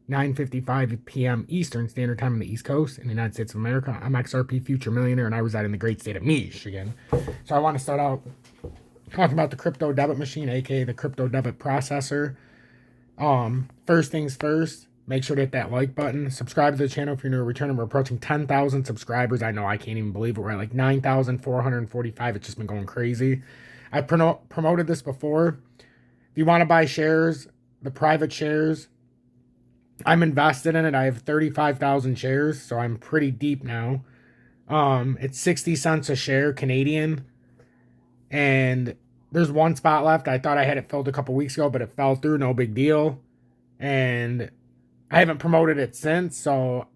9:55 p.m. Eastern Standard Time on the East Coast in the United States of America. I'm XRP Future Millionaire, and I reside in the great state of Michigan. So I want to start out talking about the crypto debit machine, aka the crypto debit processor. First things first, make sure to hit that like button. Subscribe to the channel if you're new or returning. We're approaching 10,000 subscribers. I know, I can't even believe it. We're at like 9,445. It's just been going crazy. I promoted this before. If you want to buy shares, the private shares, I'm invested in it. I have 35,000 shares, so I'm pretty deep now. It's 60 cents a share Canadian, and there's one spot left. I thought I had it filled a couple weeks ago, but it fell through. No big deal. And I haven't promoted it since, so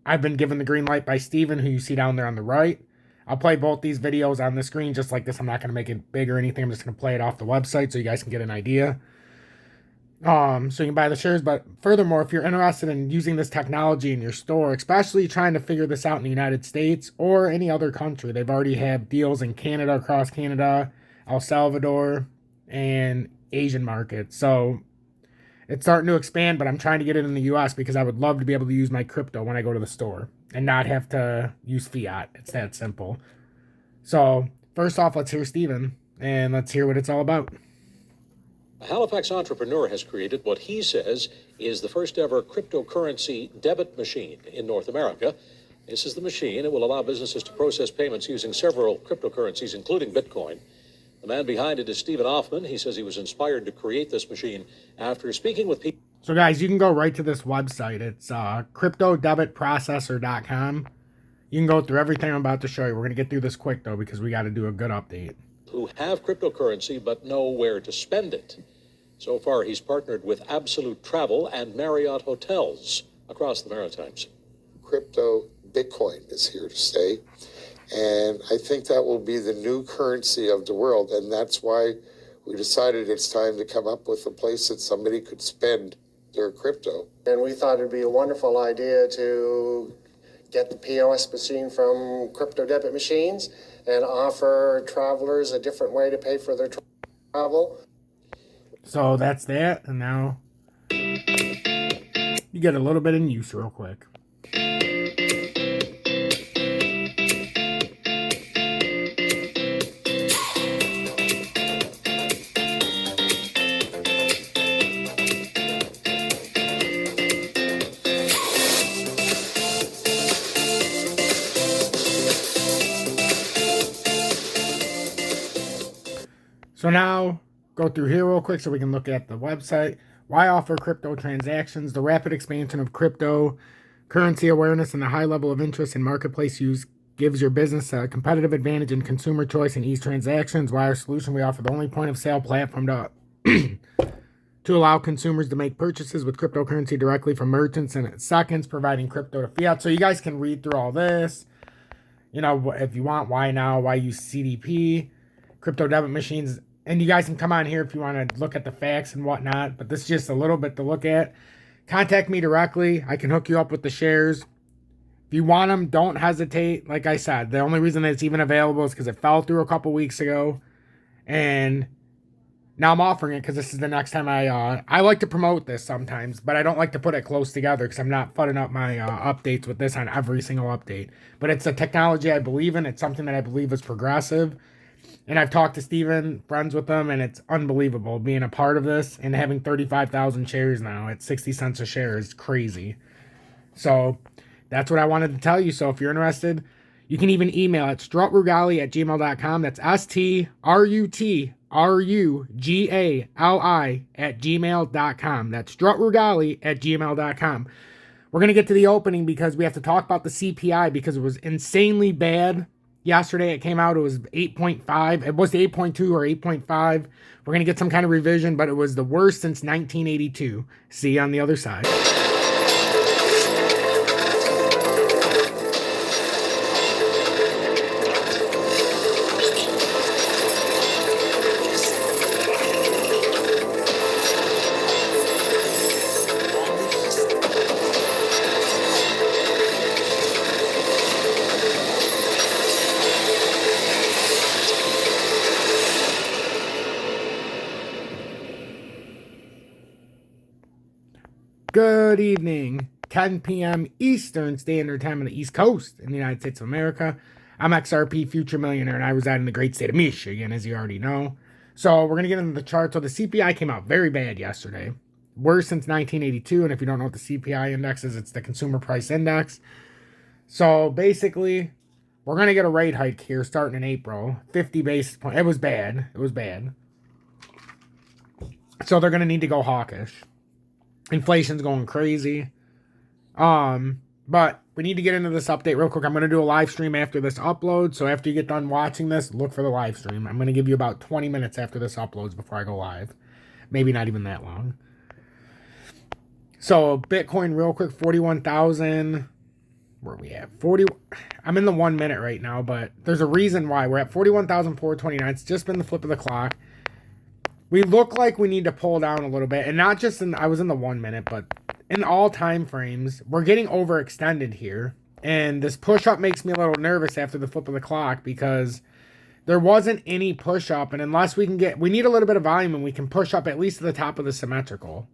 I've been given the green light by Steven, who you see down there on the right. I'll play both these videos on the screen just like this. I'm not going to make it big or anything. I'm just going to play it off the website so you guys can get an idea. So you can buy the shares. But furthermore, if you're interested in using this technology in your store, especially trying to figure this out in the United States or any other country, they've already have deals in Canada, across Canada, El Salvador, and Asian markets. So it's starting to expand, but I'm trying to get it in the US because I would love to be able to use my crypto when I go to the store and not have to use fiat. It's that simple. So first off, let's hear Steven, and let's hear what it's all about. A Halifax entrepreneur has created what he says is the first ever cryptocurrency debit machine in North America. This is the machine. It will allow businesses to process payments using several cryptocurrencies, including Bitcoin. The man behind it is Stephen Hoffman. He says he was inspired to create this machine after speaking with people. So guys, you can go right to this website. It's cryptodebitprocessor.com. You can go through everything I'm about to show you. We're going to get through this quick, though, because we got to do a good update. Who have cryptocurrency but know where to spend it. So far, he's partnered with Absolute Travel and Marriott Hotels across the Maritimes. Crypto Bitcoin is here to stay. And I think that will be the new currency of the world. And that's why we decided it's time to come up with a place that somebody could spend their crypto. And we thought it'd be a wonderful idea to get the POS machine from crypto debit machines and offer travelers a different way to pay for their travel. So that's that. And now you get a little bit in use real quick. So now, go through here real quick so we can look at the website. Why offer crypto transactions? The rapid expansion of crypto currency awareness and the high level of interest in marketplace use gives your business a competitive advantage in consumer choice and ease transactions. Why our solution, we offer the only point of sale platform to allow consumers to make purchases with cryptocurrency directly from merchants in seconds, providing crypto to fiat. So you guys can read through all this. You know, if you want, why now? Why use CDP? Crypto debit machines. And you guys can come on here if you want to look at the facts and whatnot. But this is just a little bit to look at. Contact me directly. I can hook you up with the shares. If you want them, don't hesitate. Like I said, the only reason that it's even available is because it fell through a couple weeks ago. And now I'm offering it because this is the next time I like to promote this sometimes. But I don't like to put it close together because I'm not putting up my updates with this on every single update. But it's a technology I believe in. It's something that I believe is progressive. And I've talked to Steven, friends with him, and it's unbelievable being a part of this and having 35,000 shares now at 60 cents a share is crazy. So that's what I wanted to tell you. So if you're interested, you can even email at strutrugali@gmail.com. That's strutrugali@gmail.com. That's strutrugali@gmail.com. We're going to get to the opening because we have to talk about the CPI because it was insanely bad. Yesterday it came out, it was 8.5. It was 8.2 or 8.5. We're going to get some kind of revision, but it was the worst since 1982. See you on the other side. Good evening, 10 p.m. Eastern Standard Time on the East Coast in the United States of America. I'm XRP Future Millionaire, and I reside in the great state of Michigan, as you already know. So we're going to get into the chart. So the CPI came out very bad yesterday. Worse since 1982, and if you don't know what the CPI index is, it's the Consumer Price Index. So basically, we're going to get a rate hike here starting in April. 50 basis points. It was bad. It was bad. So they're going to need to go hawkish. Inflation's going crazy. But we need to get into this update real quick. I'm going to do a live stream after this upload. So after you get done watching this, look for the live stream. I'm going to give you about 20 minutes after this uploads before I go live. Maybe not even that long. So Bitcoin real quick, 41,000. Where are we at? 40. I'm in the 1 minute right now, but there's a reason why we're at 41,429. It's just been the flip of the clock. We look like we need to pull down a little bit, and not just in, I was in the 1 minute, but in all time frames, we're getting overextended here. And this push up makes me a little nervous after the flip of the clock because there wasn't any push up. And unless we can get, we need a little bit of volume and we can push up at least to the top of the symmetrical.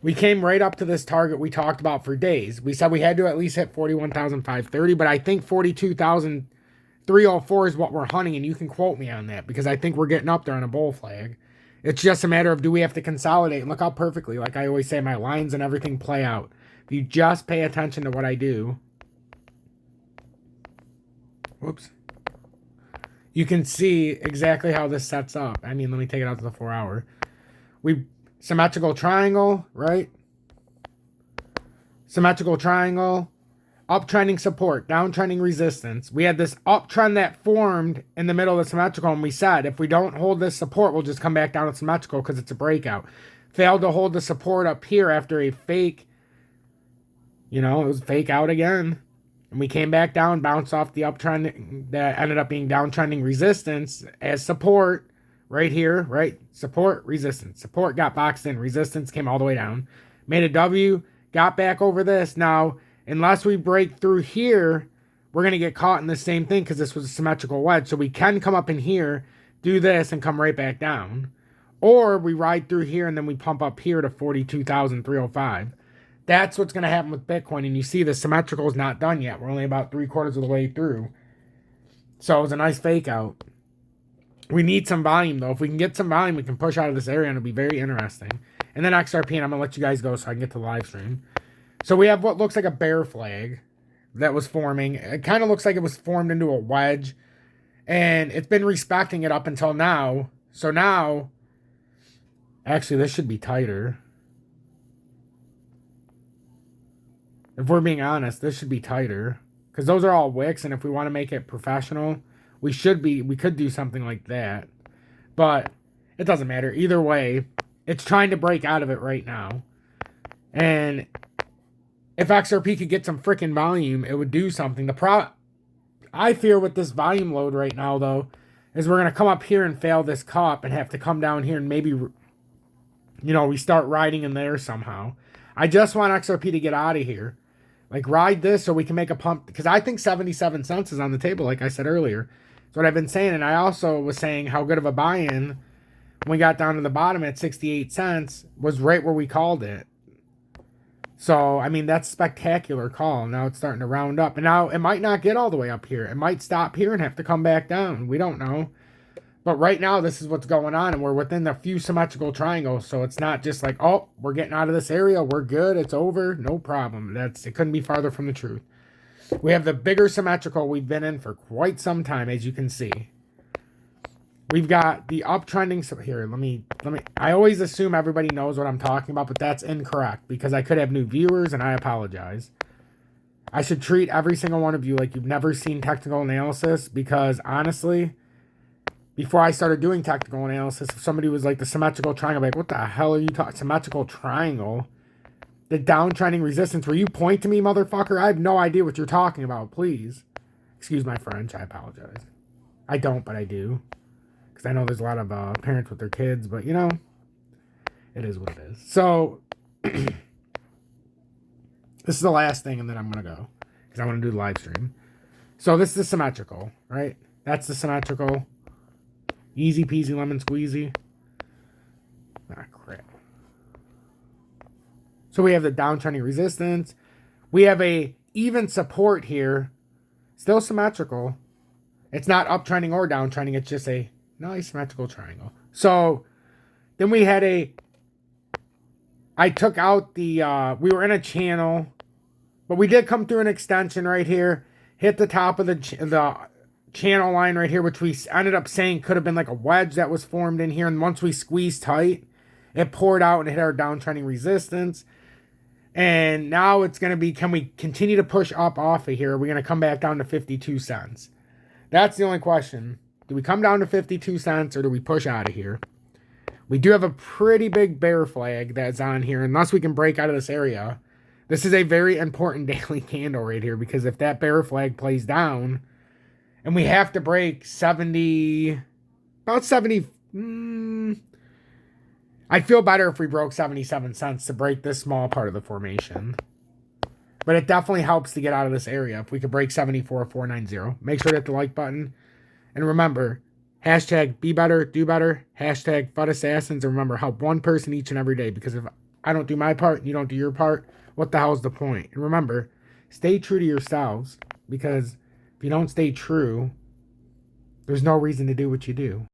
We came right up to this target we talked about for days. We said we had to at least hit 41,530, but I think 42,304 is what we're hunting, and you can quote me on that because I think we're getting up there on a bull flag. It's just a matter of, do we have to consolidate? And look how perfectly, like I always say, my lines and everything play out. If you just pay attention to what I do, whoops, you can see exactly how this sets up. I mean, let me take it out to the 4 hour. We symmetrical triangle, right? Symmetrical triangle. Uptrending support, downtrending resistance. We had this uptrend that formed in the middle of the symmetrical, and we said if we don't hold this support, we'll just come back down to symmetrical because it's a breakout. Failed to hold the support up here after a fake, it was fake out again. And we came back down, bounced off the uptrend that ended up being downtrending resistance as support right here, right? Support, resistance. Support got boxed in. Resistance came all the way down. Made a W, got back over this. Now, unless we break through here, we're going to get caught in the same thing because this was a symmetrical wedge. So we can come up in here, do this, and come right back down. Or we ride through here and then we pump up here to 42,305. That's what's going to happen with Bitcoin. And you see the symmetrical is not done yet. We're only about 3/4 of the way through. So it was a nice fake out. We need some volume, though. If we can get some volume, we can push out of this area and it'll be very interesting. And then XRP, and I'm going to let you guys go so I can get to the live stream. So we have what looks like a bear flag that was forming. It kind of looks like it was formed into a wedge. And it's been respecting it up until now. So now, actually, this should be tighter. If we're being honest, this should be tighter. Because those are all wicks, and if we want to make it professional, we could do something like that. But it doesn't matter. Either way, it's trying to break out of it right now. And if XRP could get some freaking volume, it would do something. I fear with this volume load right now, though, is we're going to come up here and fail this cup and have to come down here and maybe, we start riding in there somehow. I just want XRP to get out of here. Like, ride this so we can make a pump. Because I think 77 cents is on the table, like I said earlier. That's what I've been saying. And I also was saying how good of a buy-in when we got down to the bottom at 68 cents was right where we called it. So, I mean, that's a spectacular call. Now it's starting to round up. And now it might not get all the way up here. It might stop here and have to come back down. We don't know. But right now, this is what's going on. And we're within a few symmetrical triangles. So it's not just like, oh, we're getting out of this area. We're good. It's over. No problem. It couldn't be farther from the truth. We have the bigger symmetrical we've been in for quite some time, as you can see. We've got the uptrending. So here, let me. I always assume everybody knows what I'm talking about, but that's incorrect because I could have new viewers, and I apologize. I should treat every single one of you like you've never seen technical analysis because honestly, before I started doing technical analysis, if somebody was like the symmetrical triangle, I'm like, what the hell are you talking? Symmetrical triangle? The downtrending resistance? Where you point to me, motherfucker? I have no idea what you're talking about. Please. Excuse my French. I apologize. I don't, but I do. Because I know there's a lot of parents with their kids, but it is what it is. So, this is the last thing, and then I'm going to go. Because I want to do the live stream. So, this is the symmetrical, right? That's the symmetrical. Easy peasy, lemon squeezy. Ah, crap. So we have the downtrending resistance. We have a even support here. Still symmetrical. It's not uptrending or downtrending. It's just a nice symmetrical triangle. So then we had I took out the, we were in a channel, but we did come through an extension right here. Hit the top of the channel line right here, which we ended up saying could have been like a wedge that was formed in here. And once we squeezed tight, it poured out and hit our downtrending resistance. And now it's going to be, can we continue to push up off of here? Are we going to come back down to 52 cents? That's the only question. Do we come down to 52 cents or do we push out of here? We do have a pretty big bear flag that's on here. Unless we can break out of this area. This is a very important daily candle right here. Because if that bear flag plays down, and we have to break 70, about 70, I'd feel better if we broke 77 cents to break this small part of the formation. But it definitely helps to get out of this area. If we could break 74,490. Make sure to hit the like button. And remember, hashtag be better, do better. Hashtag FUD Assassins. And remember, help one person each and every day. Because if I don't do my part and you don't do your part, what the hell is the point? And remember, stay true to yourselves. Because if you don't stay true, there's no reason to do what you do.